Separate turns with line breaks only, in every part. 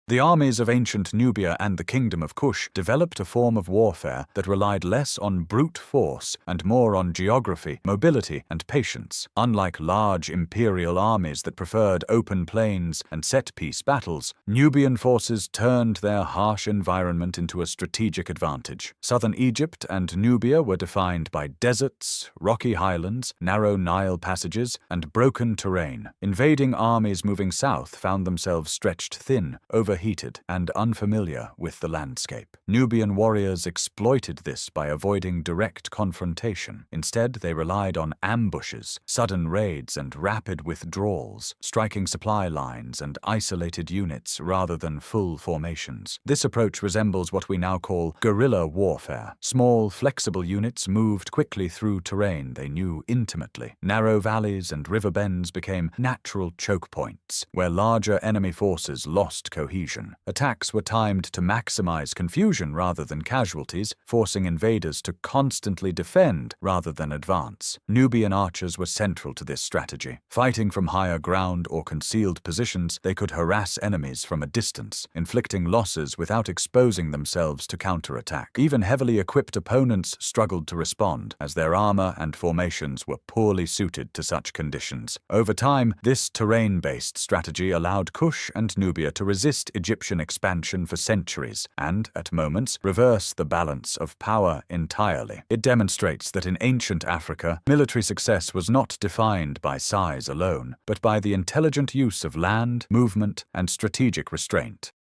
The armies of ancient Nubia and the kingdom of Kush developed a form of warfare that relied less on brute force and more on geography, mobility, and patience. Unlike large imperial armies that preferred open plains and set-piece battles, Nubian forces turned their harsh environment into a strategic advantage. Southern Egypt and Nubia were defined by deserts, rocky highlands, narrow Nile passages, and broken terrain. Invading armies moving south found themselves stretched thin, overheated, and unfamiliar with the landscape. Nubian warriors exploited this by avoiding direct confrontation. Instead, they relied on ambushes, sudden raids, and rapid withdrawals, striking supply lines and isolated units rather than full formations. This approach resembles what we now call guerrilla warfare. Small, flexible units moved quickly through terrain they knew intimately. Narrow valleys and river bends became natural choke points, where larger enemy forces lost cohesion. Attacks were timed to maximize confusion rather than casualties, forcing invaders to constantly defend rather than advance. Nubian archers were central to this strategy. Fighting from higher ground or concealed positions, they could harass enemies from a distance, inflicting losses without exposing themselves to counterattack. Even heavily equipped opponents struggled to respond, as their armor and formations were poorly suited to such conditions. Over time, this terrain-based strategy allowed Kush and Nubia to resist Egyptian expansion for centuries and, at moments, reverse the balance of power entirely. It demonstrates that in ancient Africa, military success was not defined by size alone, but by the intelligent use of land, movement, and strategic restraint.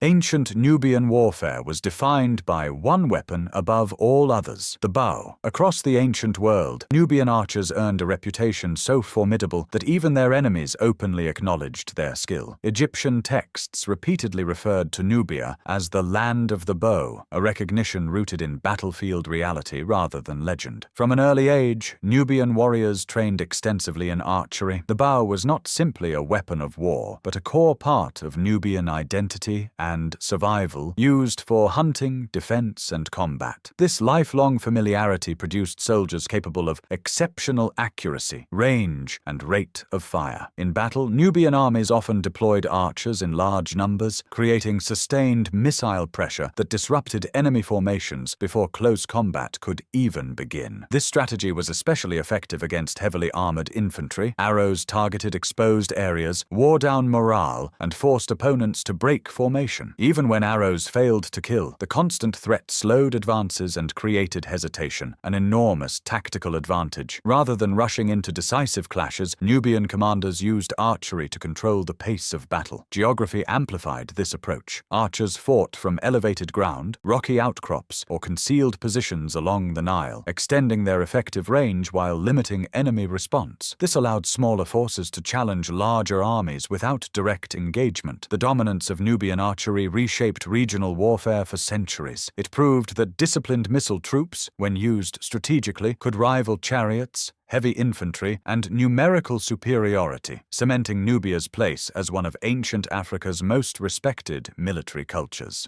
Ancient Nubian warfare was defined by one weapon above all others, the bow. Across the ancient world, Nubian archers earned a reputation so formidable that even their enemies openly acknowledged their skill. Egyptian texts repeatedly referred to Nubia as the land of the bow, a recognition rooted in battlefield reality rather than legend. From an early age, Nubian warriors trained extensively in archery. The bow was not simply a weapon of war, but a core part of Nubian identity and survival, used for hunting, defense, and combat. This lifelong familiarity produced soldiers capable of exceptional accuracy, range, and rate of fire. In battle, Nubian armies often deployed archers in large numbers, creating sustained missile pressure that disrupted enemy formations before close combat could even begin. This strategy was especially effective against heavily armored infantry. Arrows targeted exposed areas, wore down morale, and forced opponents to break formation. Even when arrows failed to kill, the constant threat slowed advances and created hesitation, an enormous tactical advantage. Rather than rushing into decisive clashes, Nubian commanders used archery to control the pace of battle. Geography amplified this approach. Archers fought from elevated ground, rocky outcrops, or concealed positions along the Nile, extending their effective range while limiting enemy response. This allowed smaller forces to challenge larger armies without direct engagement. The dominance of Nubian archery reshaped regional warfare for centuries. It proved that disciplined missile troops, when used strategically, could rival chariots, heavy infantry, and numerical superiority, cementing Nubia's place as one of ancient Africa's most respected military cultures.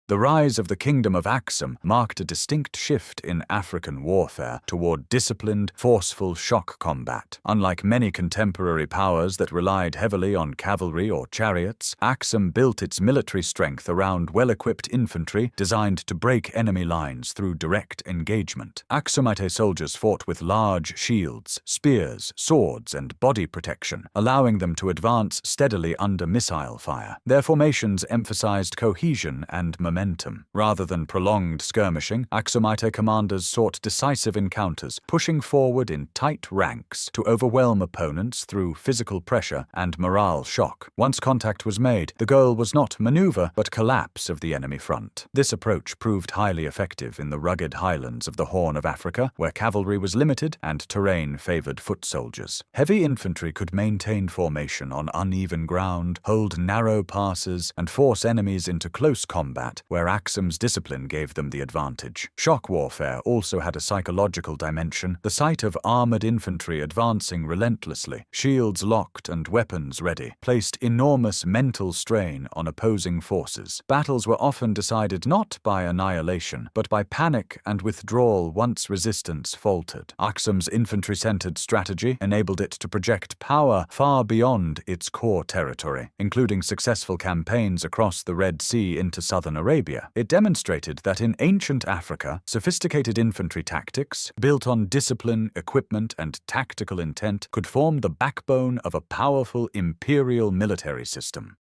The rise of the Kingdom of Aksum marked a distinct shift in African warfare toward disciplined, forceful shock combat. Unlike many contemporary powers that relied heavily on cavalry or chariots, Aksum built its military strength around well-equipped infantry designed to break enemy lines through direct engagement. Aksumite soldiers fought with large shields, spears, swords, and body protection, allowing them to advance steadily under missile fire. Their formations emphasized cohesion and momentum. Rather than prolonged skirmishing, Aksumite commanders sought decisive encounters, pushing forward in tight ranks to overwhelm opponents through physical pressure and morale shock. Once contact was made, the goal was not maneuver, but collapse of the enemy front. This approach proved highly effective in the rugged highlands of the Horn of Africa, where cavalry was limited and terrain favored foot soldiers. Heavy infantry could maintain formation on uneven ground, hold narrow passes, and force enemies into close combat, where Axum's discipline gave them the advantage. Shock warfare also had a psychological dimension, the sight of armored infantry advancing relentlessly, shields locked and weapons ready, placed enormous mental strain on opposing forces. Battles were often decided not by annihilation, but by panic and withdrawal once resistance faltered. Axum's infantry-centered strategy enabled it to project power far beyond its core territory, including successful campaigns across the Red Sea into southern Arabia. It demonstrated that in ancient Africa, sophisticated infantry tactics, built on discipline, equipment, and tactical intent, could form the backbone of a powerful imperial military system.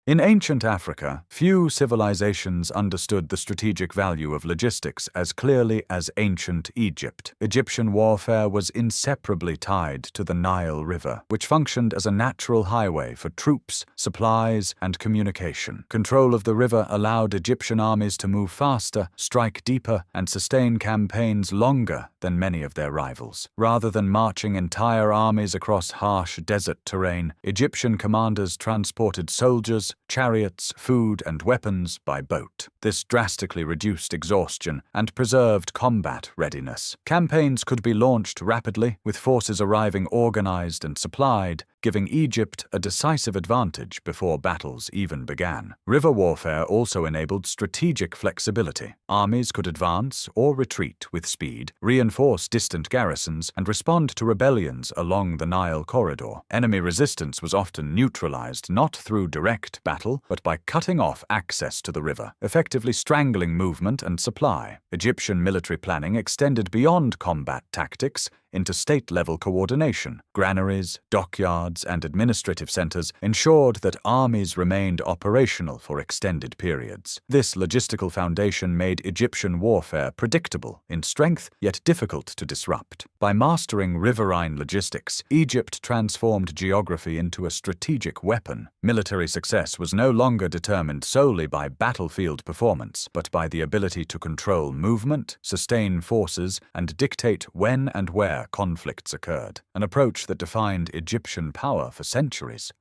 In ancient Africa, few civilizations understood the strategic value of logistics as clearly as ancient Egypt. Egyptian warfare was inseparably tied to the Nile River, which functioned as a natural highway for troops, supplies, and communication. Control of the river allowed Egyptian armies to move faster, strike deeper, and sustain campaigns longer than many of their rivals. Rather than marching entire armies across harsh desert terrain, Egyptian commanders transported soldiers, chariots, food, and weapons by boat. This drastically reduced exhaustion and preserved combat readiness. Campaigns could be launched rapidly, with forces arriving organized and supplied, giving Egypt a decisive advantage before battles even began. River warfare also enabled strategic flexibility. Armies could advance or retreat with speed, reinforce distant garrisons, and respond to rebellions along the Nile corridor. Enemy resistance was often neutralized not through direct battle, but by cutting off access to the river, effectively strangling movement and supply. Egyptian military planning extended beyond combat tactics into state-level coordination. Granaries, dockyards, and administrative centers ensured that armies remained operational for extended periods. This logistical foundation made Egyptian warfare predictable in strength, yet difficult to disrupt. By mastering riverine logistics, Egypt transformed geography into a strategic weapon. Military success was no longer determined solely by battlefield performance, but by the ability to control movement, sustain forces, and dictate when and where conflicts occurred, an approach that defined Egyptian power for centuries.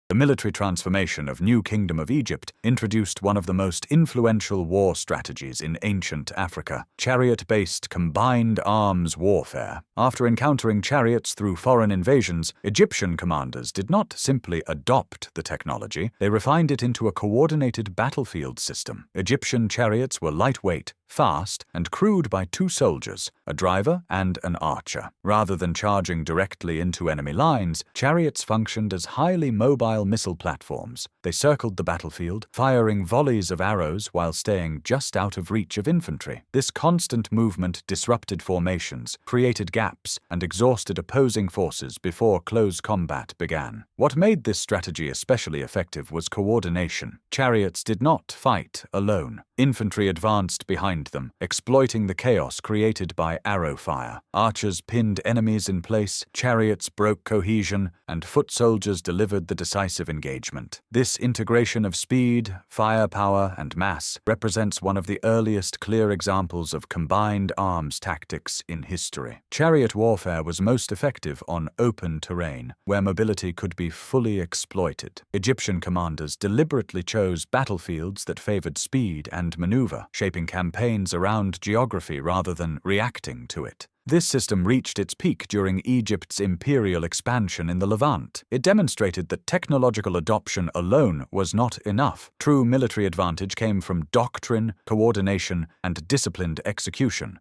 The military transformation of New Kingdom of Egypt introduced one of the most influential war strategies in ancient Africa, chariot-based combined arms warfare. After encountering chariots through foreign invasions, Egyptian commanders did not simply adopt the technology, they refined it into a coordinated battlefield system. Egyptian chariots were lightweight, fast, and crewed by two soldiers, a driver and an archer. Rather than charging directly into enemy lines, chariots functioned as highly mobile missile platforms. They circled the battlefield, firing volleys of arrows while staying just out of reach of infantry. This constant movement disrupted formations, created gaps, and exhausted opposing forces before close combat began. What made this strategy especially effective was coordination. Chariots did not fight alone. Infantry advanced behind them, exploiting the chaos created by arrow fire. Archers pinned enemies in place, chariots broke cohesion, and foot soldiers delivered the decisive engagement. This integration of speed, firepower, and mass represents one of the earliest clear examples of combined arms tactics in history. Chariot warfare was most effective on open terrain, where mobility could be fully exploited. Egyptian commanders deliberately chose battlefields that favored speed and maneuver, shaping campaigns around geography rather than reacting to it. This system reached its peak during Egypt's imperial expansion in the Levant. It demonstrated that technological adoption alone was not enough. True military advantage came from doctrine, coordination, and disciplined execution.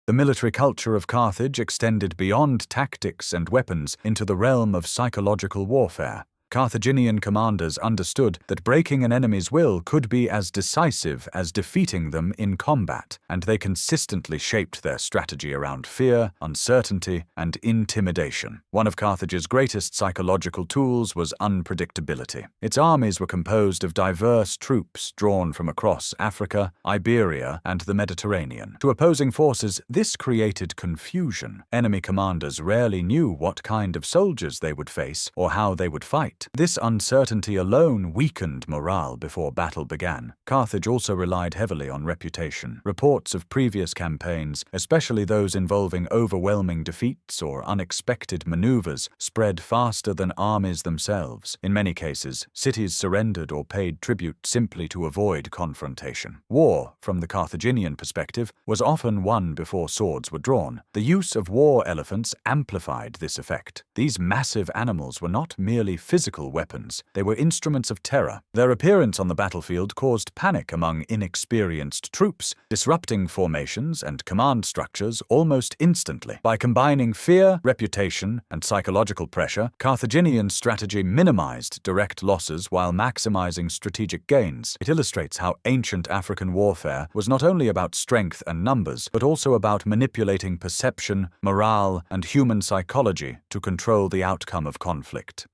The military culture of Carthage extended beyond tactics and weapons into the realm of psychological warfare. Carthaginian commanders understood that breaking an enemy's will could be as decisive as defeating them in combat, and they consistently shaped their strategy around fear, uncertainty, and intimidation. One of Carthage's greatest psychological tools was unpredictability. Its armies were composed of diverse troops drawn from across Africa, Iberia, and the Mediterranean. To opposing forces, this created confusion. Enemy commanders rarely knew what kind of soldiers they would face or how they would fight. fight. This uncertainty alone weakened morale before battle began. Carthage also relied heavily on reputation. Reports of previous campaigns, especially those involving overwhelming defeats or unexpected maneuvers, spread faster than armies themselves. In many cases, cities surrendered or paid tribute simply to avoid confrontation. War, from the Carthaginian perspective, was often won before swords were drawn. The use of war elephants amplified this effect. These massive animals were not merely physical weapons, they were instruments of terror. Their appearance on the battlefield caused panic among inexperienced troops, disrupting formations and command structures almost instantly. By combining fear, reputation, and psychological pressure, Carthaginian strategy minimized direct losses while maximizing strategic gains. It illustrates how ancient African warfare was not only about strength and numbers, but also about manipulating perception, morale, and human psychology to control the outcome of conflict.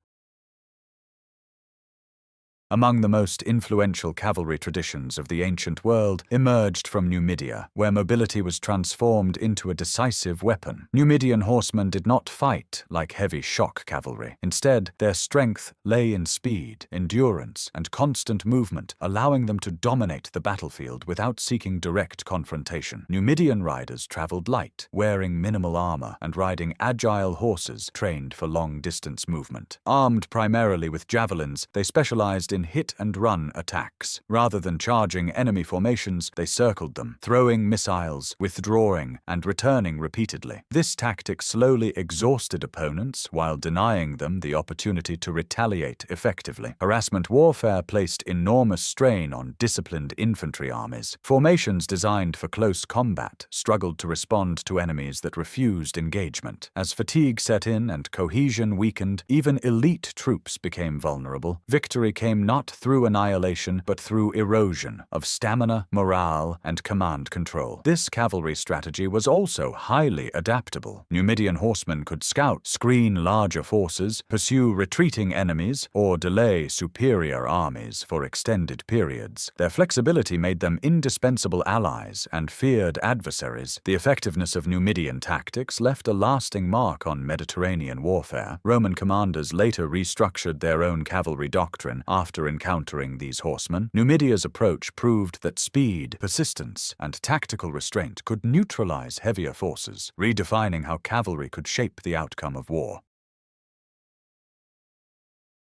Among the most influential cavalry traditions of the ancient world emerged from Numidia, where mobility was transformed into a decisive weapon. Numidian horsemen did not fight like heavy shock cavalry. Instead, their strength lay in speed, endurance, and constant movement, allowing them to dominate the battlefield without seeking direct confrontation. Numidian riders traveled light, wearing minimal armor, and riding agile horses trained for long-distance movement. Armed primarily with javelins, they specialized in hit-and-run attacks. Rather than charging enemy formations, they circled them, throwing missiles, withdrawing, and returning repeatedly. This tactic slowly exhausted opponents while denying them the opportunity to retaliate effectively. Harassment warfare placed enormous strain on disciplined infantry armies. Formations designed for close combat struggled to respond to enemies that refused engagement. As fatigue set in and cohesion weakened, even elite troops became vulnerable. Victory came not through annihilation, but through erosion of stamina, morale, and command control. This cavalry strategy was also highly adaptable. Numidian horsemen could scout, screen larger forces, pursue retreating enemies, or delay superior armies for extended periods. Their flexibility made them indispensable allies and feared adversaries. The effectiveness of Numidian tactics left a lasting mark on Mediterranean warfare. Roman commanders later restructured their own cavalry doctrine after encountering these horsemen. Numidia's approach proved that speed, persistence, and tactical restraint could neutralize heavier forces, redefining how cavalry could shape the outcome of war.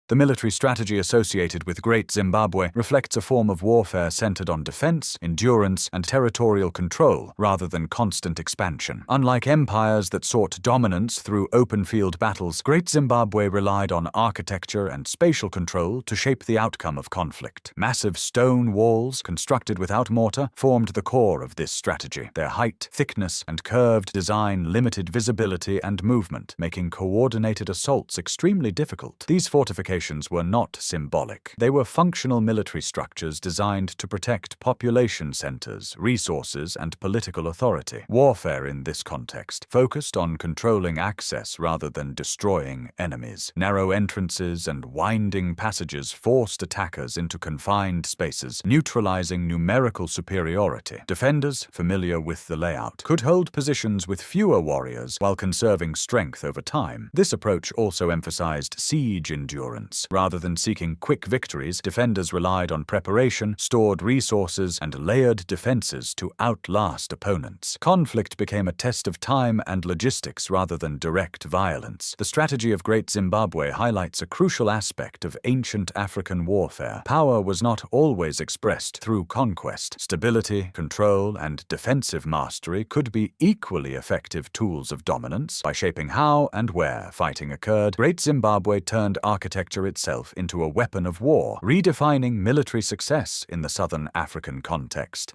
The military strategy associated with Great Zimbabwe reflects a form of warfare centered on defense, endurance, and territorial control rather than constant expansion. Unlike empires that sought dominance through open-field battles, Great Zimbabwe relied on architecture and spatial control to shape the outcome of conflict. Massive stone walls, constructed without mortar, formed the core of this strategy. Their height, thickness, and curved design limited visibility and movement, making coordinated assaults extremely difficult. These fortifications were not symbolic. They were functional military structures designed to protect population centers, resources, and political authority. Warfare in this context focused on controlling access rather than destroying enemies. Narrow entrances and winding passages forced attackers into confined spaces, neutralizing numerical superiority. Defenders, familiar with the layout, could hold positions with fewer warriors while conserving strength over time. This approach also emphasized siege endurance. Rather than seeking quick victories, defenders relied on preparation, stored resources, and layered defenses to outlast opponents. Conflict became a test of time and logistics rather than direct violence. The strategy of Great Zimbabwe highlights a crucial aspect of ancient African warfare. Power was not always expressed through conquest. Stability, control, and defensive mastery could be equally effective tools of dominance. By shaping how and where fighting occurred, Great Zimbabwe turned architecture itself into a weapon of war, redefining military success in the Southern African context.